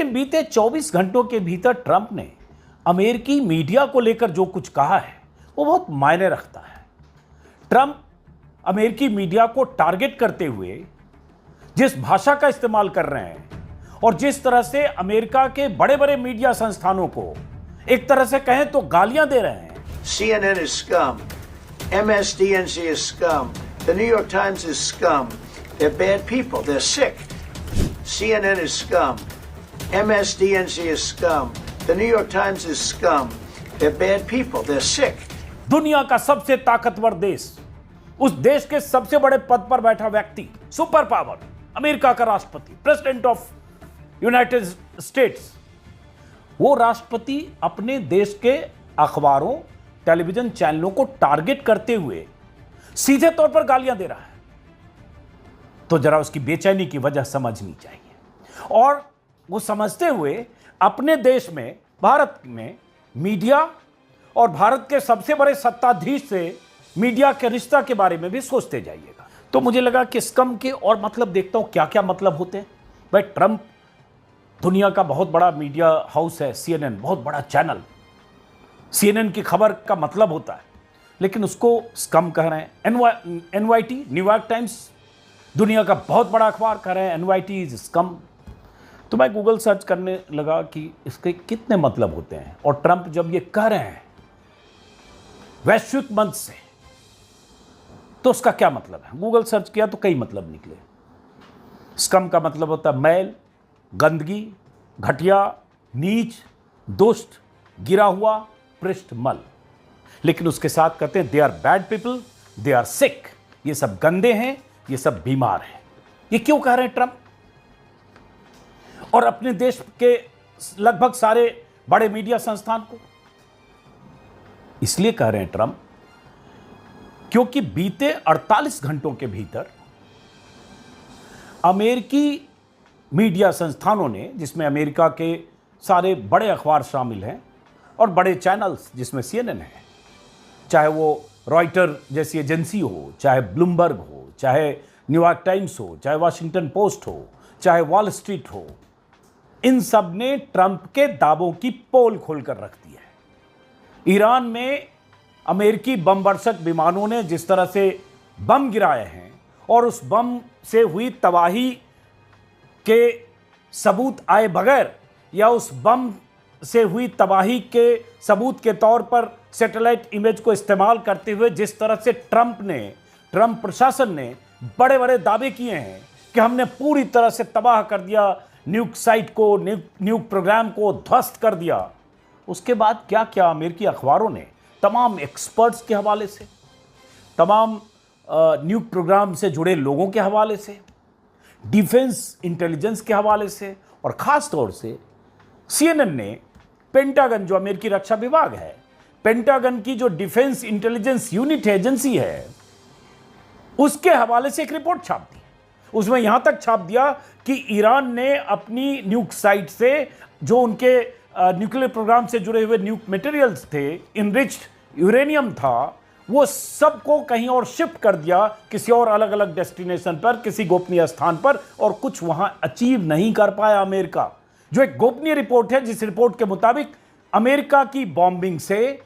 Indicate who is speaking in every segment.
Speaker 1: लेकिन बीते 24 घंटों के भीतर ट्रंप ने अमेरिकी मीडिया को लेकर जो कुछ कहा है वो बहुत मायने रखता है। ट्रंप अमेरिकी मीडिया को टारगेट करते हुए जिस भाषा का इस्तेमाल कर रहे हैं और जिस तरह से अमेरिका के बड़े बड़े मीडिया संस्थानों को एक तरह से कहें तो गालियां दे रहे हैं।
Speaker 2: CNN is scum. MSDNC is scum. The New York Times is scum. They're bad people. They're sick. CNN is scum. MSDNC is scum. The New York Times is scum. They're bad people. They're sick.
Speaker 1: दुनिया का सबसे ताकतवर देश, उस देश के सबसे बड़े पद पर बैठा व्यक्ति, सुपर पावर, अमेरिका का राष्ट्रपति, प्रेसिडेंट ऑफ यूनाइटेड स्टेट्स, वो राष्ट्रपति अपने देश के अखबारों, टेलीविजन चैनलों को टारगेट करते हुए सीधे तौर पर गालियां दे रहा है। तो जरा उसकी बेचैनी की वजह समझनी चाहिए। और वो समझते हुए अपने देश में, भारत में मीडिया और भारत के सबसे बड़े सत्ताधीश से मीडिया के रिश्ता के बारे में भी सोचते जाइएगा। तो मुझे लगा कि स्कम के और मतलब देखता हूं क्या क्या मतलब होते हैं। भाई, ट्रंप दुनिया का बहुत बड़ा मीडिया हाउस है, CNN, बहुत बड़ा चैनल। CNN की खबर का मतलब होता है, लेकिन उसको स्कम कह रहे हैं। NYT, न्यूयॉर्क टाइम्स, दुनिया का बहुत बड़ा अखबार कह रहे हैं NYT इज स्कम। तो मैं गूगल सर्च करने लगा कि इसके कितने मतलब होते हैं। और ट्रंप जब ये कह रहे हैं वैश्विक मंच से, तो उसका क्या मतलब है। गूगल सर्च किया तो कई मतलब निकले। स्कम का मतलब होता है मैल, गंदगी, घटिया, नीच, दुष्ट, गिरा हुआ, पृष्ठमल। लेकिन उसके साथ कहते हैं they are bad people, they are sick. ये सब गंदे हैं, ये सब बीमार हैं। ये क्यों कह रहे हैं ट्रंप? और अपने देश के लगभग सारे बड़े मीडिया संस्थान को इसलिए कह रहे हैं ट्रंप क्योंकि बीते 48 घंटों के भीतर अमेरिकी मीडिया संस्थानों ने, जिसमें अमेरिका के सारे बड़े अखबार शामिल हैं और बड़े चैनल्स जिसमें CNN है, चाहे वो रॉयटर जैसी एजेंसी हो, चाहे ब्लूमबर्ग हो, चाहे न्यूयॉर्क टाइम्स हो, चाहे वाशिंगटन पोस्ट हो, चाहे वॉल स्ट्रीट हो, इन सब ने ट्रंप के दावों की पोल खोलकर रख दी है। ईरान में अमेरिकी बम वर्षक विमानों ने जिस तरह से बम गिराए हैं और उस बम से हुई तबाही के सबूत आए बगैर, या उस बम से हुई तबाही के सबूत के तौर पर सैटेलाइट इमेज को इस्तेमाल करते हुए जिस तरह से ट्रंप प्रशासन ने बड़े बड़े दावे किए हैं कि हमने पूरी तरह से तबाह कर दिया न्यूक साइट को, न्यूक प्रोग्राम को ध्वस्त कर दिया। उसके बाद क्या क्या अमेरिकी अखबारों ने तमाम एक्सपर्ट्स के हवाले से, तमाम न्यूक प्रोग्राम से जुड़े लोगों के हवाले से, डिफेंस इंटेलिजेंस के हवाले से, और ख़ास तौर से CNN ने पेंटागन, जो अमेरिकी रक्षा विभाग है, पेंटागन की जो डिफेंस इंटेलिजेंस यूनिट एजेंसी है, उसके हवाले से एक रिपोर्ट छाप दी। उसमें यहां तक छाप दिया कि ईरान ने अपनी न्यूक साइट से जो उनके न्यूक्लियर प्रोग्राम से जुड़े हुए न्यूक मटेरियल्स थे, इनरिच्ड यूरेनियम था, वो सबको कहीं और शिफ्ट कर दिया, किसी और अलग अलग डेस्टिनेशन पर, किसी गोपनीय स्थान पर, और कुछ वहां अचीव नहीं कर पाया अमेरिका। जो एक गोपनीय रिपोर्ट है, जिस रिपोर्ट के मुताबिक अमेरिका की बॉम्बिंग से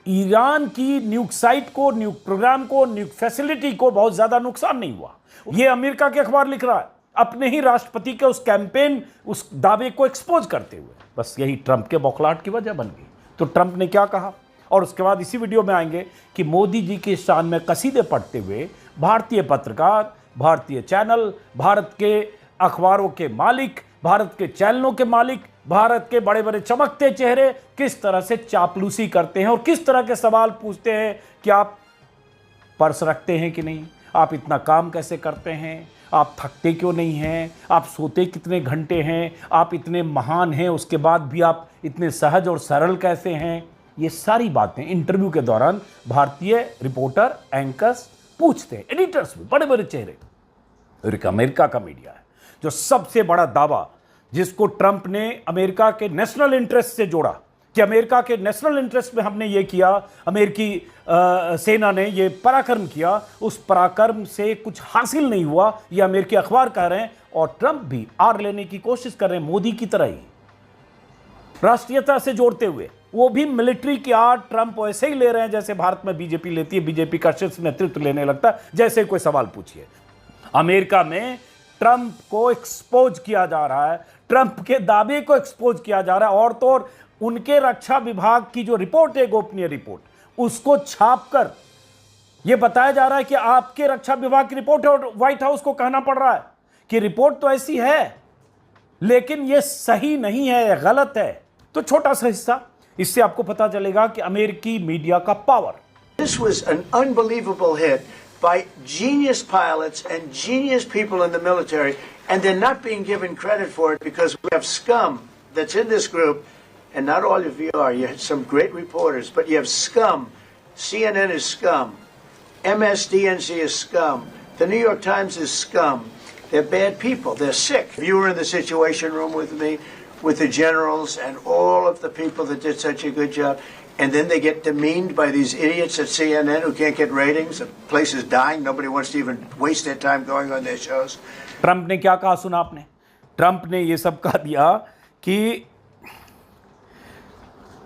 Speaker 1: ईरान की न्यूक साइट को, न्यूक प्रोग्राम को, न्यूक फैसिलिटी को बहुत ज्यादा नुकसान नहीं हुआ। यह अमेरिका के अखबार लिख रहा है, अपने ही राष्ट्रपति के उस कैंपेन, उस दावे को एक्सपोज करते हुए। बस यही ट्रंप के बौखलाहट की वजह बन गई। तो ट्रंप ने क्या कहा, और उसके बाद इसी वीडियो में आएंगे कि मोदी जी के शान में कसीदे पढ़ते हुए भारतीय पत्रकार, भारतीय चैनल, भारत के अखबारों के मालिक, भारत के चैनलों के मालिक, भारत के बड़े बड़े चमकते चेहरे किस तरह से चापलूसी करते हैं और किस तरह के सवाल पूछते हैं कि आप पर्स रखते हैं कि नहीं, आप इतना काम कैसे करते हैं, आप थकते क्यों नहीं हैं, आप सोते कितने घंटे हैं, आप इतने महान हैं उसके बाद भी आप इतने सहज और सरल कैसे हैं। ये सारी बातें इंटरव्यू के दौरान भारतीय रिपोर्टर, एंकर्स पूछते हैं, एडिटर्स भी, बड़े बड़े चेहरे। अमेरिका का मीडिया है जो सबसे बड़ा दावा, जिसको ट्रंप ने अमेरिका के नेशनल इंटरेस्ट से जोड़ा कि अमेरिका के नेशनल इंटरेस्ट में हमने ये किया, अमेरिकी सेना ने ये पराक्रम किया, उस पराक्रम से कुछ हासिल नहीं हुआ, ये अमेरिकी अखबार कह रहे हैं। और ट्रंप भी आड़ लेने की कोशिश कर रहे हैं, मोदी की तरह ही। राष्ट्रीयता से जोड़ते हुए, वो भी मिलिट्री की आर्ट ट्रंप वैसे ही ले रहे हैं जैसे भारत में बीजेपी लेती है। बीजेपी का शीर्ष नेतृत्व लेने लगता है जैसे कोई सवाल पूछिए। अमेरिका में ट्रंप को एक्सपोज किया जा रहा है, ट्रंप के दावे को एक्सपोज किया जा रहा है, और तो और उनके रक्षा विभाग की जो रिपोर्ट है, गोपनीय रिपोर्ट, उसको छापकर यह बताया जा रहा है कि आपके रक्षा विभाग की रिपोर्ट है, और व्हाइट हाउस को कहना पड़ रहा है कि रिपोर्ट तो ऐसी है लेकिन यह सही नहीं है, यह गलत है। तो छोटा सा हिस्सा, इससे आपको पता चलेगा कि अमेरिकी मीडिया का power.
Speaker 2: This was an unbelievable hit by genius pilots and genius people in the military, and they're not being given credit for it because we have scum that's in this group, and not all of you are. You have some great reporters, but you have scum. CNN is scum. MSDNC is scum. The New York Times is scum. They're bad people. They're sick. If you were in the Situation Room with me, with the generals and all of the people that did such a good job, and then they get demeaned by these idiots at CNN who can't get ratings. The place is dying. Nobody wants to even waste their time going on their shows.
Speaker 1: Trump ने क्या कहा सुना आपने? Trump ने ये सब कहा दिया कि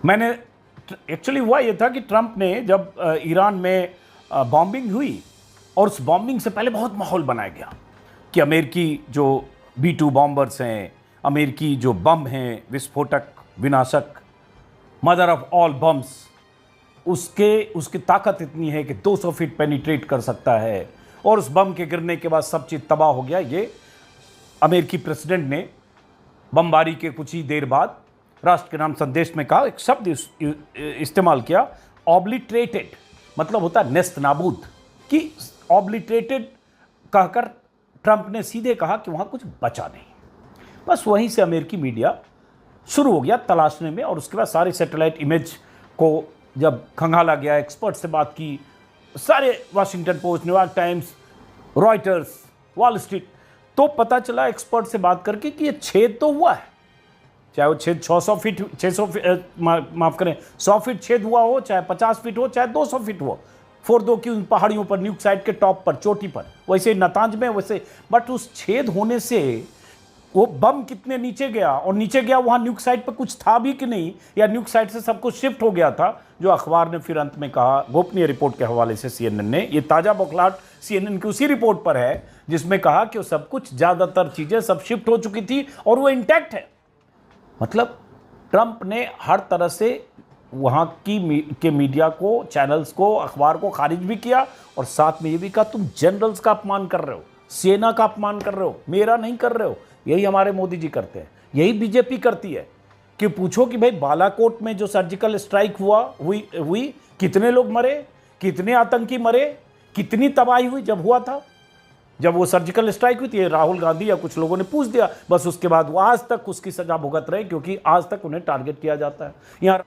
Speaker 1: मैंने एक्चुअली हुआ ये था कि ट्रंप ने जब ईरान में बॉम्बिंग हुई, और उस बॉम्बिंग से पहले बहुत माहौल बनाया गया कि अमेरिकी जो B-2 बॉम्बर्स हैं, अमेरिकी जो बम हैं, विस्फोटक, विनाशक, मदर ऑफ ऑल बम्स, उसकी ताकत इतनी है कि 200 फीट पेनिट्रेट कर सकता है, और उस बम के गिरने के बाद सब चीज़ तबाह हो गया। ये अमेरिकी प्रेसिडेंट ने बमबारी के कुछ ही देर बाद राष्ट्र के नाम संदेश में कहा, एक शब्द इस्तेमाल किया, ऑब्लिटरेटेड, मतलब होता है नेस्त नाबूद, कि ऑब्लिटरेटेड कहकर ट्रंप ने सीधे कहा कि वहाँ कुछ बचा नहीं। बस वहीं से अमेरिकी मीडिया शुरू हो गया तलाशने में, और उसके बाद सारे सैटेलाइट इमेज को जब खंगाला गया, एक्सपर्ट से बात की, सारे Washington post, New York times, Reuters, wall street, तो पता चला एक्सपर्ट से बात करके कि ये छेद तो हुआ है, चाहे वो छेद 600 फीट 100 फीट छेद हुआ हो, चाहे 50 फीट हो, चाहे 200 फीट हो, फोर्दो की उन पहाड़ियों पर, न्यूक साइड के टॉप पर, चोटी पर, वैसे नतांज में वैसे, बट उस छेद होने से वो बम कितने नीचे गया, और नीचे गया वहाँ न्यूक साइट पर कुछ था भी कि नहीं, या न्यूक साइट से सब कुछ शिफ्ट हो गया था, जो अखबार ने फिर अंत में कहा, गोपनीय रिपोर्ट के हवाले से CNN ने, ये ताज़ा बौखलाहट CNN की उसी रिपोर्ट पर है जिसमें कहा कि वो सब कुछ, ज़्यादातर चीज़ें सब शिफ्ट हो चुकी थी और वो इंटैक्ट है। मतलब ट्रंप ने हर तरह से वहाँ के मीडिया को, चैनल्स को, अखबार को खारिज भी किया, और साथ में ये भी कहा तुम जनरल्स का अपमान कर रहे हो, सेना का अपमान कर रहे हो, मेरा नहीं कर रहे हो। यही हमारे मोदी जी करते हैं, यही बीजेपी करती है कि पूछो कि भाई बालाकोट में जो सर्जिकल स्ट्राइक हुई कितने लोग मरे, कितने आतंकी मरे, कितनी तबाही हुई जब हुआ था, जब वो सर्जिकल स्ट्राइक हुई थी। राहुल गांधी या कुछ लोगों ने पूछ दिया, बस उसके बाद वो आज तक उसकी सजा भुगत रहे, क्योंकि आज तक उन्हें टारगेट किया जाता है। यहाँ